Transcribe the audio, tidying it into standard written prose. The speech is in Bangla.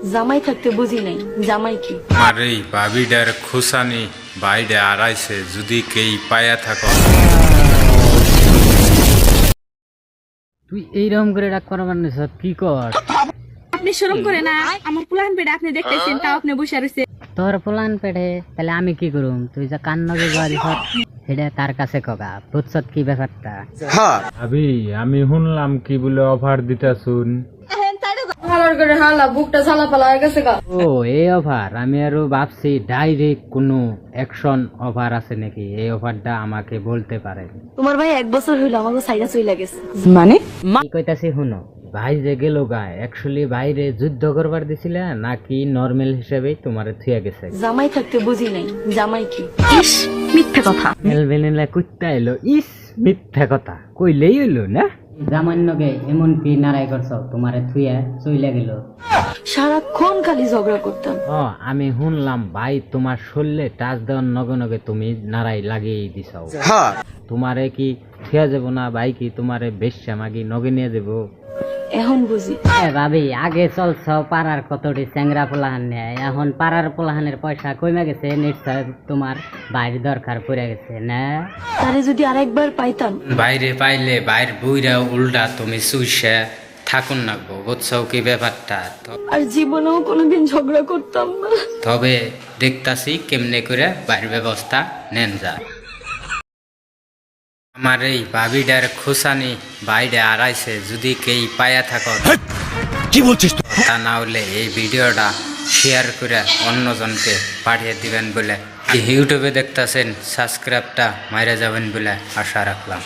জামাই থাকতে বুঝি নাই জামাই কি। আমার এই ভাবিডার খুসানি বাইরে আড়াইছে যদি কেই পায়া থাকো। তুই এইরকম করে ডাক করবার নিস কি কর? আপনি শরম করে না? আমার পুলান পেটে আপনি দেখতেছেন, তাও আপনি বসে রয়েছে। তোর পোলান পেটে তাহলে আমি কি করুম? তুই যা কান্নকে গাড়ি সেটা তার কাছে কগা বুঝছত কি ব্যাপারটা? ভাবি আমি শুনলাম কি বলে অফার দিতা শুন। ও এই অফার, আমি আরো ভাবছি ডাইরেক্ট কোনো অ্যাকশন অফার আছে নাকি, এই অফারটা আমাকে বলতে পারে। তোমার ভাই 1 বছর হইলো আমাকে সাইডা চইলা গেছে। কি কইতাছি শুনো, ভাই যে গেল গায়ে অ্যাকচুয়ালি বাইরে যুদ্ধ করবার দিছিলে নাকি নরমাল হিসেবেই তোমারে থুয়া গেছে? জামাই থাকতে বুঝি নাই জামাই কি। ইস, মিথ্যে কথা। মেলবেনেলা কুত্তা এলো, ইস মিথ্যা কথা কইলেই হইলো না। জামান্যকে এমন কি নারাই করছো তোমারে থুয়া চইলা গেল? সারাক্ষণ খালি ঝগড়া করতাম। ও আমি শুনলাম ভাই তোমার শরীরে টাচ দেওয়ার নগে নগে তুমি নারাই লাগিয়ে দিছাও। তোমারে কি থুয়া যাব না? ভাই কি তোমারে বেশ্যা মাগি নগে নিয়ে যাবো? এখন বুঝি। ভাবি আগে চলছ পাড়ার কতটি চ্যাংরা পোলাহান নেয়, এখন পাড়ার পোলাহানের পয়সা কমে গেছে, নিশ্চয় তোমার বাইরে দরকার পড়ে গেছে না? তারে যদি আরেকবার পাইতাম। বাইরে পাইলে বাইর বইরা উল্টা তুমি সুইসা থাকুন নাকবো, বুঝছো কি ব্যাপারটা? আর জীবনেও কোনোদিন ঝগড়া করতাম না। তবে দেখতাছি কেমনে করে বাইর ব্যবস্থা নেন যা। আমার এই ভাবিডার খুসানি বাইরে আড়াইছে যদি কেই পায়া থাকো। কি বলছিস? তা না হলে এই ভিডিওটা শেয়ার করে অন্যজনকে পাঠিয়ে দিবেন বলে, ইউটিউবে দেখতাছেন সাবস্ক্রাইবটা মাইরা যাবেন বলে আশা রাখলাম।